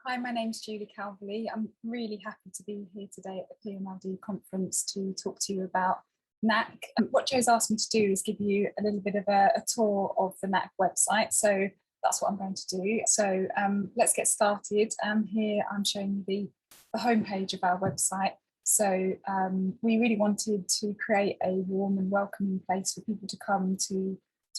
Hi, my name's Julie Calverley. I'm really happy to be here today at the PMLD conference to talk to you about Knack. What Joe's asked me to do is give you a little bit of a tour of the Knack website. So that's what I'm going to do. So let's get started. Here I'm showing you the homepage of our website. So we really wanted to create a warm and welcoming place for people to come to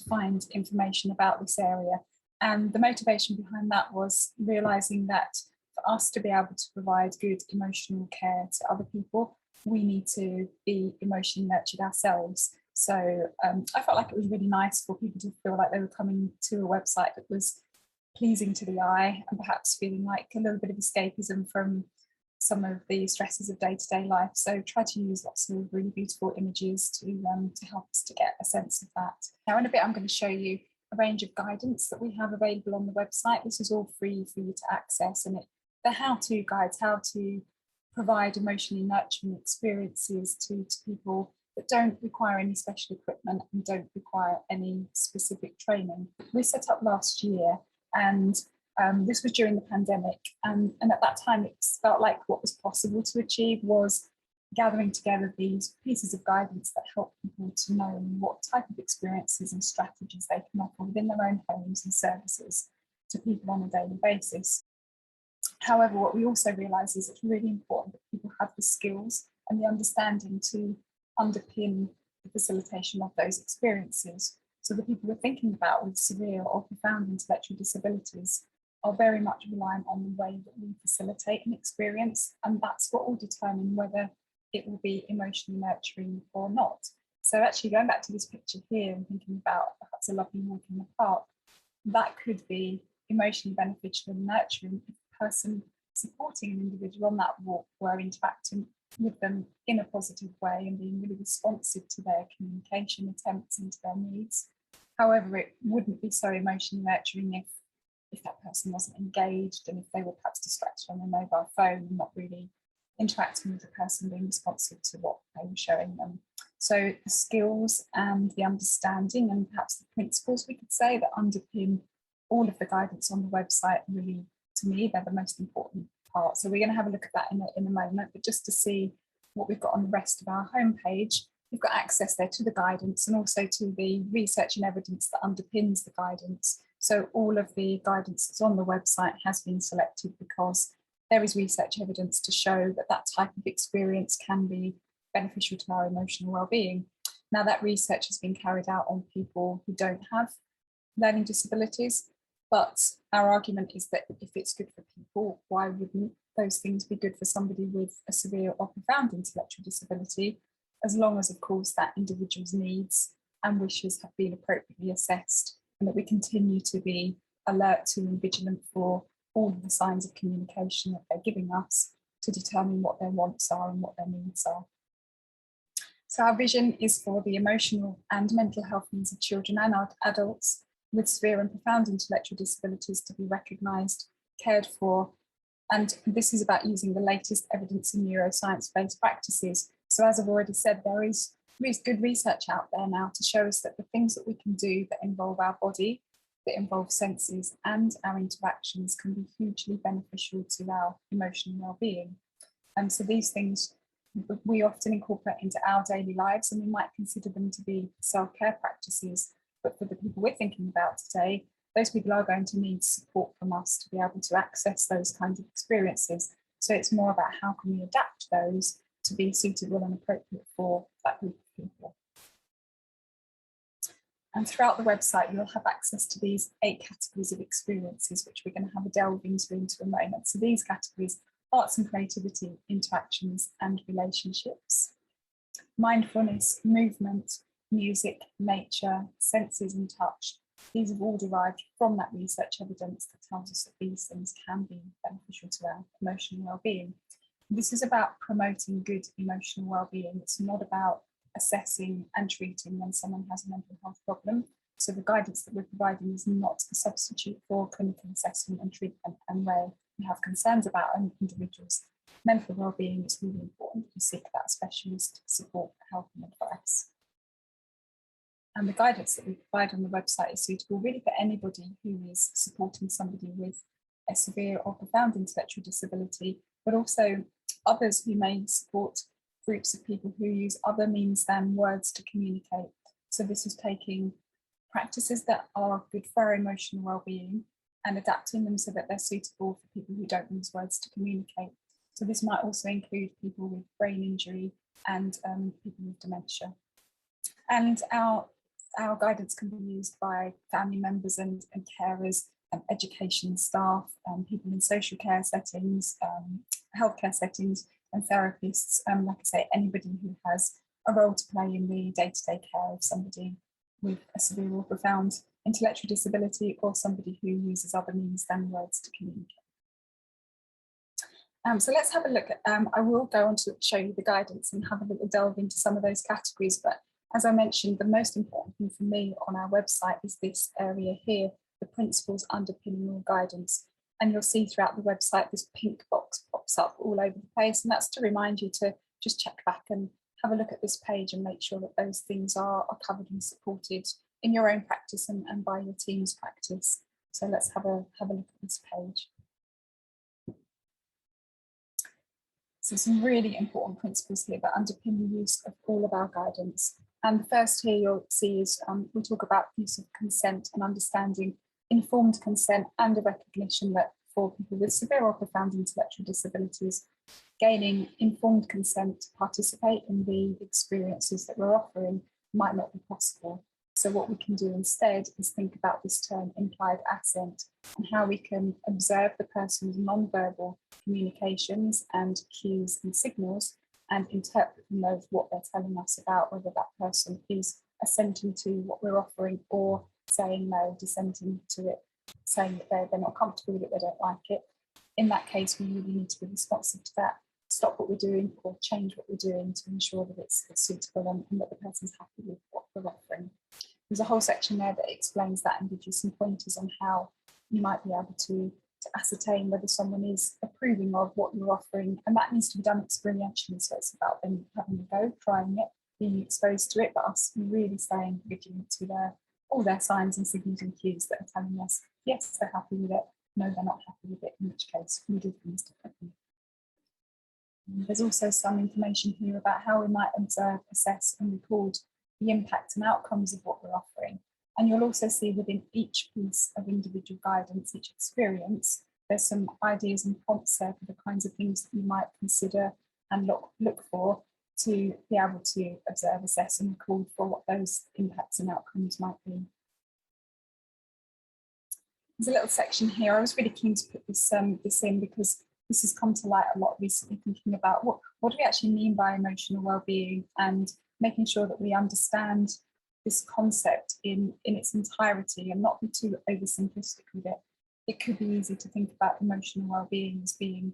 find information about this area. And the motivation behind that was realizing that for us to be able to provide good emotional care to other people, we need to be emotionally nurtured ourselves. So I felt like it was really nice for people to feel like they were coming to a website that was pleasing to the eye and perhaps feeling like a little bit of escapism from some of the stresses of day-to-day life. So try to use lots of really beautiful images to help us to get a sense of that. Now in a bit I'm going to show you a range of guidance that we have available on the website. This is all free for you to access, and they're how-to guides, how to provide emotionally nurturing experiences to people that don't require any special equipment and don't require any specific training. We set up last year, and this was during the pandemic, and at that time it felt like what was possible to achieve was gathering together these pieces of guidance that help people to know what type of experiences and strategies they can offer within their own homes and services to people on a daily basis. However, what we also realise is it's really important that people have the skills and the understanding to underpin the facilitation of those experiences. So the people we're thinking about with severe or profound intellectual disabilities are very much reliant on the way that we facilitate an experience, and that's what will determine whether it will be emotionally nurturing or not. So actually going back to this picture here and thinking about perhaps a lovely walk in the park, that could be emotionally beneficial and nurturing if the person supporting an individual on that walk were interacting with them in a positive way and being really responsive to their communication attempts and to their needs. However, it wouldn't be so emotionally nurturing if that person wasn't engaged and if they were perhaps distracted on their mobile phone and not really interacting with the person, being responsive to what they were showing them. So the skills and the understanding and perhaps the principles, we could say, that underpin all of the guidance on the website, really, to me, they're the most important part. So we're going to have a look at that in a moment, but just to see what we've got on the rest of our homepage, we've got access there to the guidance and also to the research and evidence that underpins the guidance. So all of the guidance that's on the website has been selected because there is research evidence to show that that type of experience can be beneficial to our emotional well-being. Now that research has been carried out on people who don't have learning disabilities, but our argument is that if it's good for people, why wouldn't those things be good for somebody with a severe or profound intellectual disability, as long as, of course, that individual's needs and wishes have been appropriately assessed and that we continue to be alert to and vigilant for all of the signs of communication that they're giving us to determine what their wants are and what their needs are. So our vision is for the emotional and mental health needs of children and adults with severe and profound intellectual disabilities to be recognised, cared for, and this is about using the latest evidence in neuroscience-based practices. So as I've already said, there is good research out there now to show us that the things that we can do that involve our body, that involve senses and our interactions can be hugely beneficial to our emotional well-being. And so these things we often incorporate into our daily lives, and we might consider them to be self-care practices. But for the people we're thinking about today, those people are going to need support from us to be able to access those kinds of experiences. So it's more about how can we adapt those to be suitable and appropriate for that group of people. And throughout the website, you'll have access to these 8 categories of experiences, which we're going to have a delve into a moment. So these categories: arts and creativity, interactions and relationships, mindfulness, movement, music, nature, senses and touch. These have all derived from that research evidence that tells us that these things can be beneficial to our emotional well-being. This is about promoting good emotional well-being. It's not about assessing and treating when someone has a mental health problem. So the guidance that we're providing is not a substitute for clinical assessment and treatment, and where we have concerns about an individual's mental well-being, it's really important that you seek that specialist support for help and advice. And the guidance that we provide on the website is suitable really for anybody who is supporting somebody with a severe or profound intellectual disability, but also others who may support groups of people who use other means than words to communicate. So this is taking practices that are good for our emotional well-being and adapting them so that they're suitable for people who don't use words to communicate. So this might also include people with brain injury and people with dementia. And our guidance can be used by family members and carers, education staff, people in social care settings, healthcare settings, and therapists. Like I say, anybody who has a role to play in the day-to-day care of somebody with a severe or profound intellectual disability, or somebody who uses other means than words to communicate. So let's have a look at, I will go on to show you the guidance and have a little delve into some of those categories, but as I mentioned, the most important thing for me on our website is this area here, the principles underpinning all guidance. And you'll see throughout the website, this pink box pops up all over the place. And that's to remind you to just check back and have a look at this page and make sure that those things are covered and supported in your own practice and by your team's practice. So let's have a look at this page. So some really important principles here that underpin the use of all of our guidance. And the first here you'll see is we talk about use of consent and understanding informed consent and a recognition that for people with severe or profound intellectual disabilities, gaining informed consent to participate in the experiences that we're offering might not be possible. So what we can do instead is think about this term implied assent and how we can observe the person's non-verbal communications and cues and signals and interpret from those what they're telling us about whether that person is assenting to what we're offering or saying no, dissenting to it, saying that they're not comfortable with it, they don't like it. In that case, we really need to be responsive to that, stop what we're doing or change what we're doing to ensure that it's suitable and that the person's happy with what we're offering. There's a whole section there that explains that and gives you some pointers on how you might be able to ascertain whether someone is approving of what you're offering, and that needs to be done experientially. So it's about them having a go, trying it, being exposed to it, but us really staying vigilant to all their signs and signals and cues that are telling us, yes, they're happy with it, no, they're not happy with it, in which case we do things differently. There's also some information here about how we might observe, assess and record the impact and outcomes of what we're offering. And you'll also see within each piece of individual guidance, each experience, there's some ideas and prompts there for the kinds of things that you might consider and look for to be able to observe, assess and record for what those impacts and outcomes might be. There's a little section here. I was really keen to put this in because this has come to light a lot recently, thinking about what do we actually mean by emotional well-being and making sure that we understand this concept in its entirety and not be too oversimplistic with it. It could be easy to think about emotional well-being as being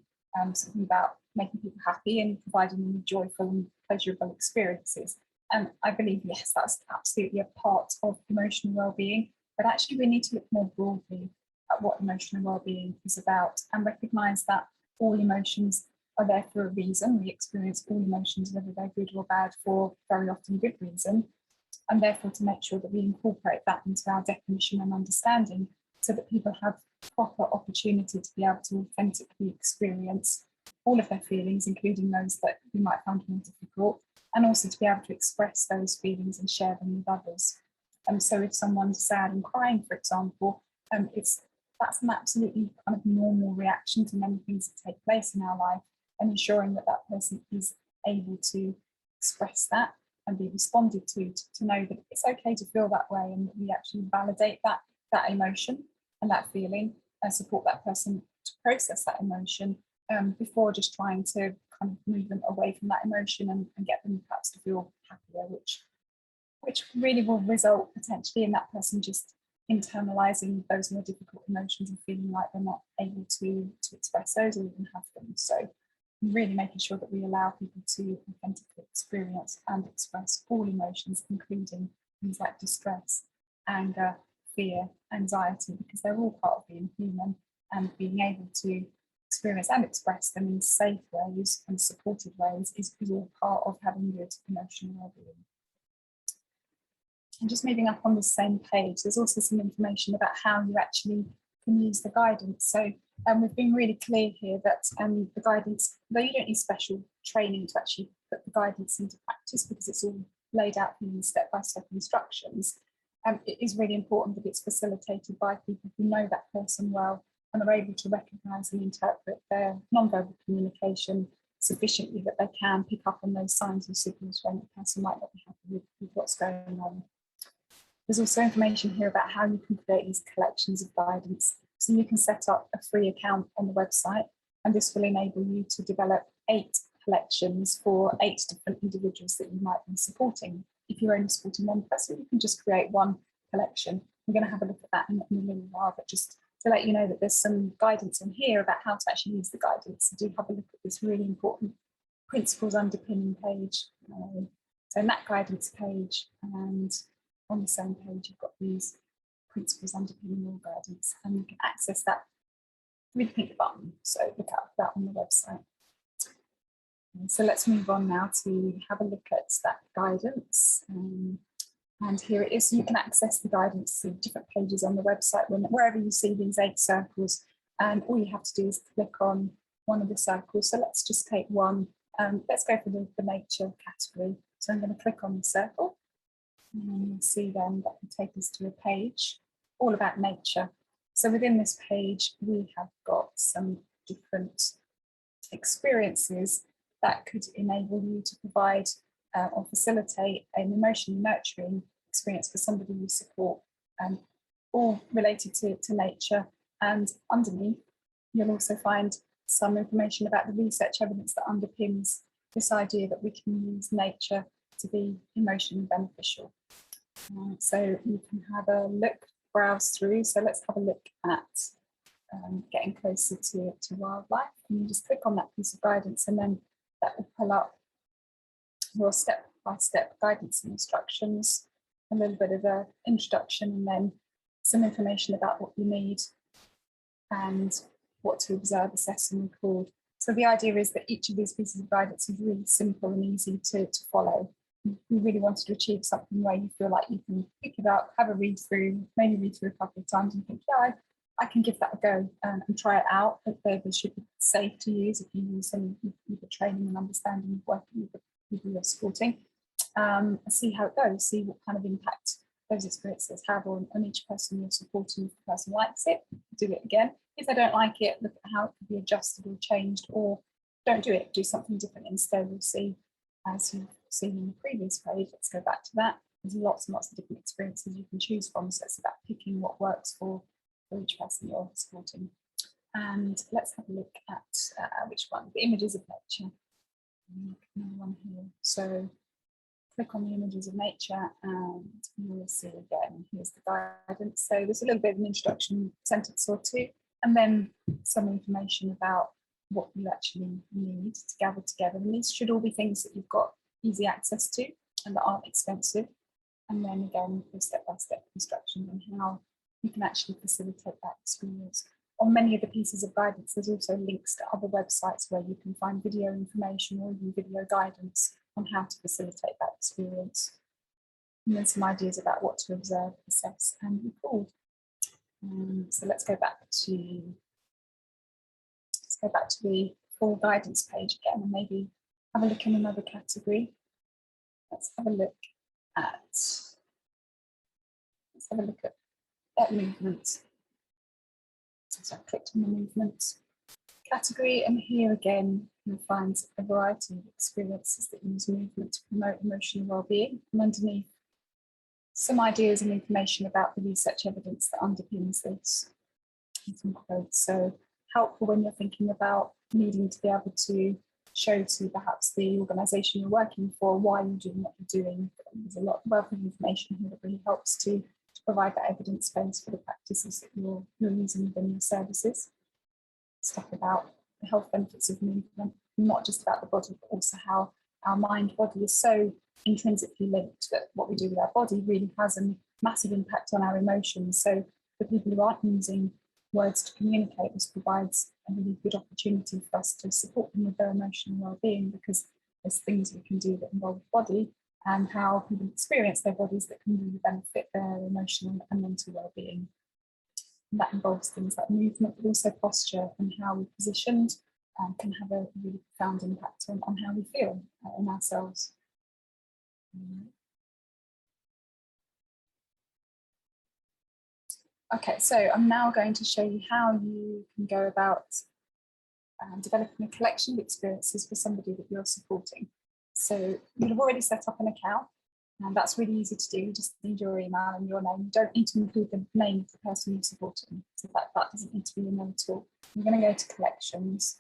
something about making people happy and providing them with joyful and pleasurable experiences. And I believe, yes, that's absolutely a part of emotional well-being, but actually we need to look more broadly at what emotional well-being is about and recognise that all emotions are there for a reason. We experience all emotions, whether they're good or bad, for very often good reason. And therefore to make sure that we incorporate that into our definition and understanding so that people have proper opportunity to be able to authentically experience all of their feelings, including those that we might find more difficult, and also to be able to express those feelings and share them with others. So if someone's sad and crying, for example, that's an absolutely kind of normal reaction to many things that take place in our life, and ensuring that that person is able to express that and be responded to know that it's okay to feel that way and that we actually validate that emotion and that feeling and support that person to process that emotion before just trying to kind of move them away from that emotion and get them perhaps to feel happier, which really will result potentially in that person just internalizing those more difficult emotions and feeling like they're not able to express those or even have them. So really making sure that we allow people to authentically experience and express all emotions, including things like distress, anger, fear, anxiety, because they're all part of being human, and being able to experience and express them in safe ways and supported ways is all part of having good emotional well-being. And just moving up on the same page, there's also some information about how you actually can use the guidance. So we've been really clear here that the guidance, though you don't need special training to actually put the guidance into practice because it's all laid out in step-by-step instructions, it is really important that it's facilitated by people who know that person well and are able to recognise and interpret their non-verbal communication sufficiently that they can pick up on those signs and signals when the person might not be happy with what's going on. There's also information here about how you can create these collections of guidance. So you can set up a free account on the website, and this will enable you to develop 8 collections for 8 different individuals that you might be supporting. If you're only supporting one person, you can just create one collection. We're going to have a look at that in a little while, but just to let you know that there's some guidance in here about how to actually use the guidance. So do have a look at this really important principles underpinning page. So in that guidance page, and on the same page, you've got these principles underpinning all guidance, and you can access that with the pink button. So look out for that on the website. And so let's move on now to have a look at that guidance. And here it is. You can access the guidance through different pages on the website wherever you see these 8 circles. And all you have to do is click on one of the circles. So let's just take one. Let's go for the nature category. So I'm going to click on the circle. And you'll see then that will take us to a page all about nature. So within this page, we have got some different experiences that could enable you to provide or facilitate an emotionally nurturing experience for somebody you support, all related to nature. And underneath, you'll also find some information about the research evidence that underpins this idea that we can use nature to be emotionally beneficial. So you can have a look, browse through. So let's have a look at getting closer to wildlife. And you just click on that piece of guidance, and then that will pull up your step-by-step guidance and instructions, a little bit of an introduction, and then some information about what you need and what to observe, assess, and record. So the idea is that each of these pieces of guidance is really simple and easy to follow. We really wanted to achieve something where you feel like you can pick it up, have a read through, maybe read through a couple of times and think, yeah, I can give that a go and try it out. They should be safe to use if you use any with the training and understanding of working with the people you're supporting. See how it goes, see what kind of impact those experiences have on each person you're supporting. If the person likes it, do it again. If they don't like it, look at how it could be adjusted or changed, or don't do it, do something different instead. We'll see, as you've seen in the previous page, let's go back to that. There's lots and lots of different experiences you can choose from, so it's about picking what works for each person you're supporting. And let's have a look at which one, the images of nature. Another one here. So click on the images of nature and you will see again, here's the guidance. So there's a little bit of an introduction sentence or two, and then some information about what you actually need to gather together. And these should all be things that you've got easy access to and that aren't expensive. And then again, the step-by-step instructions on how you can actually facilitate that experience. On many of the pieces of guidance, there's also links to other websites where you can find video information or even video guidance on how to facilitate that experience. And then some ideas about what to observe, assess, and record. So let's go back to the full guidance page again, and maybe have a look in another category. Let's have a look at movement. So I clicked on the movement category, and here again you'll find a variety of experiences that use movement to promote emotional well-being, and underneath some ideas and information about the research evidence that underpins this. Some quotes. So helpful when you're thinking about needing to be able to show to perhaps the organisation you're working for why you're doing what you're doing. There's a lot of information here that really helps to provide that evidence base for the practices that you're using within your services. Stuff about the health benefits of movement, not just about the body, but also how our mind-body is so intrinsically linked that what we do with our body really has a massive impact on our emotions. So for people who aren't using words to communicate, this provides a really good opportunity for us to support them with their emotional well-being, because there's things we can do that involve the body and how people experience their bodies that can really benefit their emotional and mental well-being. And that involves things like movement, but also posture and how we're positioned, can have a really profound impact on how we feel in ourselves. Okay, so I'm now going to show you how you can go about developing a collection of experiences for somebody that you're supporting. So you'll have already set up an account, and that's really easy to do. You just need your email and your name. You don't need to include the name of the person you're supporting, so that doesn't need to be in there at all. I'm going to go to collections,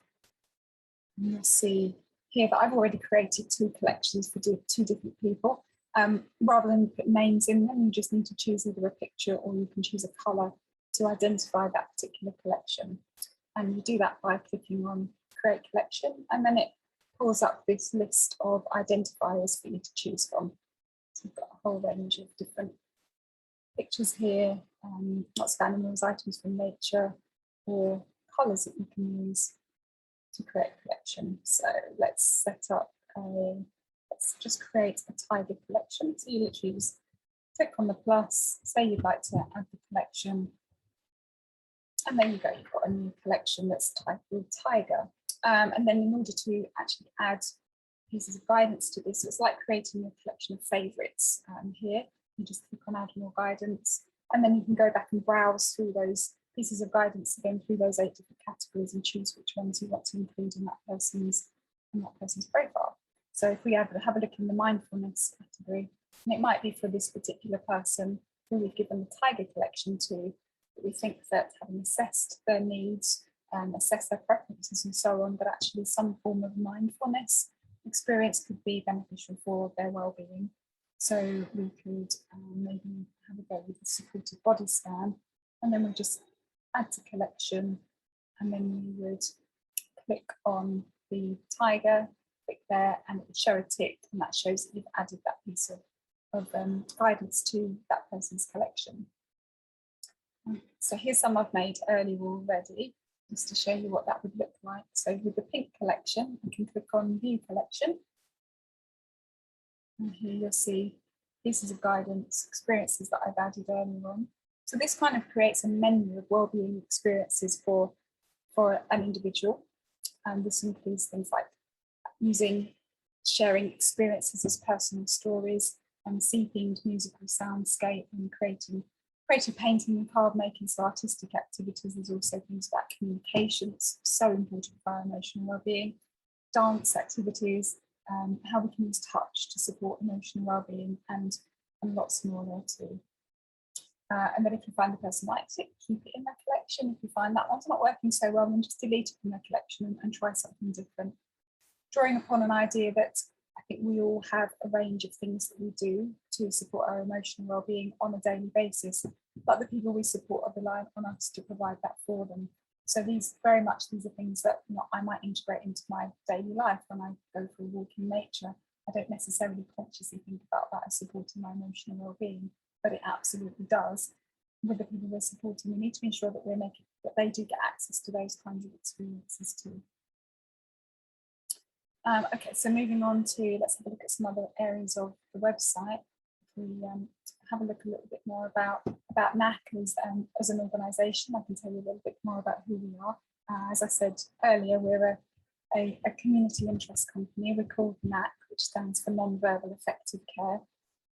and you'll see here that I've already created 2 collections for 2 different people. Rather than put names in them, you just need to choose either a picture or you can choose a colour to identify that particular collection. And you do that by clicking on Create Collection, and then it pulls up this list of identifiers for you to choose from. So you've got a whole range of different pictures here, lots of animals, items from nature, or colours that you can use to create a collection. So let's set up let's just create a tiger collection. So you literally just click on the plus, say you'd like to add the collection, and there you go, you've got a new collection that's titled Tiger. And then in order to actually add pieces of guidance to this, it's like creating a collection of favourites here. You just click on Add More Guidance, and then you can go back and browse through those pieces of guidance again through those 8 different categories and choose which ones you want to include in that person's profile. So if we have a look in the mindfulness category, and it might be for this particular person who we've given the Tiger collection to, but we think that having assessed their needs, assessed their preferences and so on, but actually some form of mindfulness experience could be beneficial for their well-being. So we could maybe have a go with the supported body scan, and then we just add to collection, and then you would click on the tiger, click there, and it would show a tick, and that shows that you've added that piece of guidance to that person's collection. So here's some I've made earlier already, just to show you what that would look like. So with the pink collection, you can click on View Collection, and here you'll see pieces of guidance, experiences that I've added earlier on. So this kind of creates a menu of wellbeing experiences for an individual, and this includes things like sharing experiences as personal stories, and sea-themed musical soundscape, and creating painting and card making, so artistic activities. There's also things about communication, it's so important for our emotional well-being, dance activities, how we can use touch to support emotional well-being, and lots more there too. And then if you find the person likes it, keep it in their collection. If you find that one's not working so well, then just delete it from their collection and try something different. Drawing upon an idea that I think we all have a range of things that we do to support our emotional well-being on a daily basis, but the people we support are reliant on us to provide that for them. So these are things that I might integrate into my daily life when I go for a walk in nature. I don't necessarily consciously think about that as supporting my emotional well-being, but it absolutely does. With the people we're supporting, we need to ensure that that they do get access to those kinds of experiences too. Okay, so moving on to, let's have a look at some other areas of the website. If we have a look a little bit more about Knackers as an organisation, I can tell you a little bit more about who we are. As I said earlier, we're a community interest company. We're called Knack, which stands for Non-Verbal Affective Care.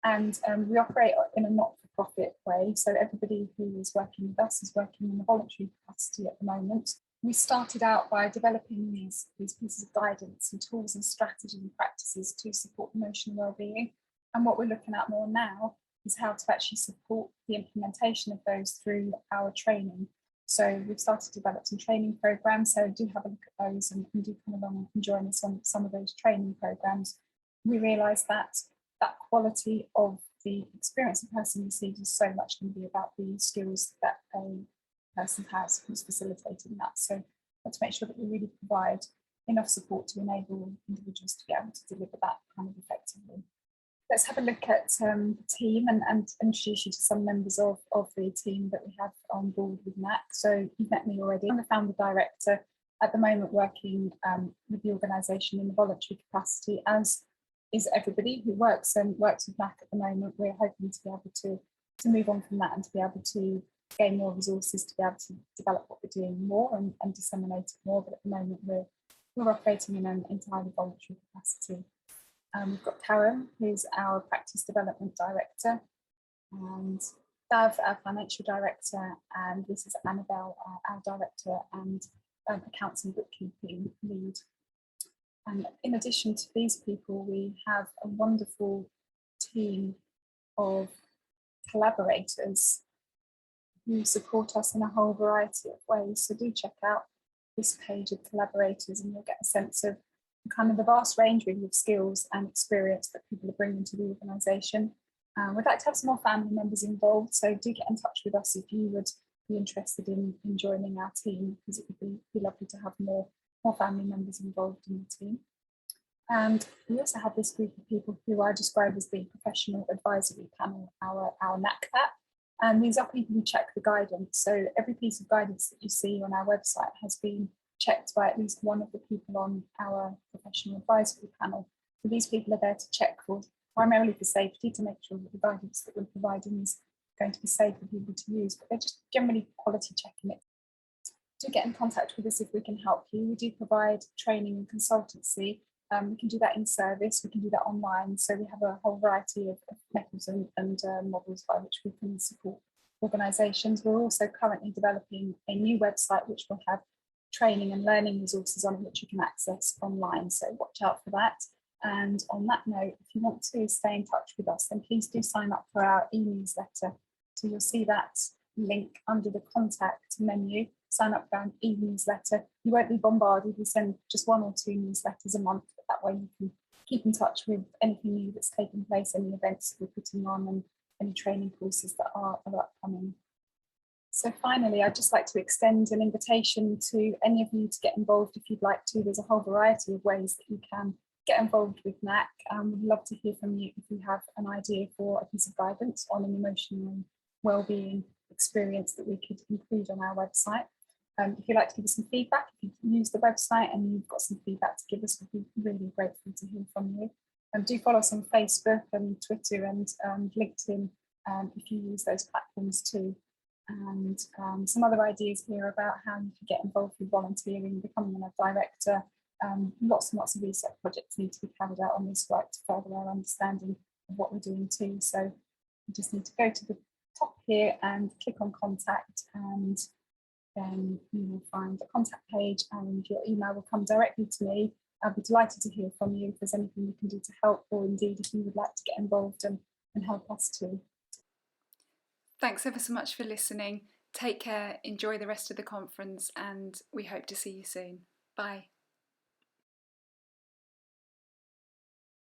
And we operate in a not-for-profit way. So everybody who is working with us is working in a voluntary capacity at the moment. We started out by developing these pieces of guidance and tools and strategies and practices to support emotional well-being. And what we're looking at more now is how to actually support the implementation of those through our training. So we've started to develop some training programs. So do have a look at those and do come along and join us on some of those training programs. We realise that quality of the experience a person receives is so much going to be about the skills that a person has who's facilitating that. So we want to make sure that we really provide enough support to enable individuals to be able to deliver that kind of effectively. Let's have a look at the team and introduce you to some members of the team that we have on board with Knack. So you've met me already. I'm the founder director, at the moment working with the organisation in the voluntary capacity, as is everybody who works with Knack at the moment. We're hoping to be able to move on from that and to be able to gain more resources to be able to develop what we're doing more and disseminate it more. But at the moment, we're operating in an entirely voluntary capacity. We've got Karen, who's our Practice Development Director, and Dav, our Financial Director, and this is Annabelle, our Director and Accounts and Bookkeeping Lead. And in addition to these people, we have a wonderful team of collaborators who support us in a whole variety of ways. So do check out this page of collaborators and you'll get a sense of kind of the vast range really of skills and experience that people are bringing to the organisation. We'd like to have some more family members involved, so do get in touch with us if you would be interested in joining our team, because it would be lovely to have more family members involved in the team. And we also have this group of people who I describe as the professional advisory panel, our NACPAT. And these are people who check the guidance. So every piece of guidance that you see on our website has been checked by at least one of the people on our professional advisory panel. So these people are there to check primarily for safety, to make sure that the guidance that we're providing is going to be safe for people to use, but they're just generally quality checking it. Do get in contact with us if we can help you. We do provide training and consultancy. We can do that in service, we can do that online. So we have a whole variety of methods and models by which we can support organisations. We're also currently developing a new website which will have training and learning resources on which you can access online. So watch out for that. And on that note, if you want to stay in touch with us, then please do sign up for our e-newsletter. So you'll see that link under the contact menu. Sign up for our e-newsletter. You won't be bombarded. We send just 1 or 2 newsletters a month. But that way you can keep in touch with anything new that's taking place, any events that we're putting on, and any training courses that are upcoming. So finally, I'd just like to extend an invitation to any of you to get involved if you'd like to. There's a whole variety of ways that you can get involved with NAC. We'd love to hear from you if you have an idea for a piece of guidance on an emotional wellbeing experience that we could include on our website. If you'd like to give us some feedback, if you've used the website and you've got some feedback to give us, we'd be really grateful to hear from you. Do follow us on Facebook and Twitter and LinkedIn if you use those platforms too. And some other ideas here about how you can get involved with volunteering, becoming a director. Lots and lots of research projects need to be carried out on this work to further our understanding of what we're doing too. So you just need to go to the top here and click on contact, and then you will find a contact page and your email will come directly to me. I'll be delighted to hear from you if there's anything we can do to help, or indeed if you would like to get involved and help us too. Thanks ever so much for listening. Take care, enjoy the rest of the conference, and we hope to see you soon. Bye.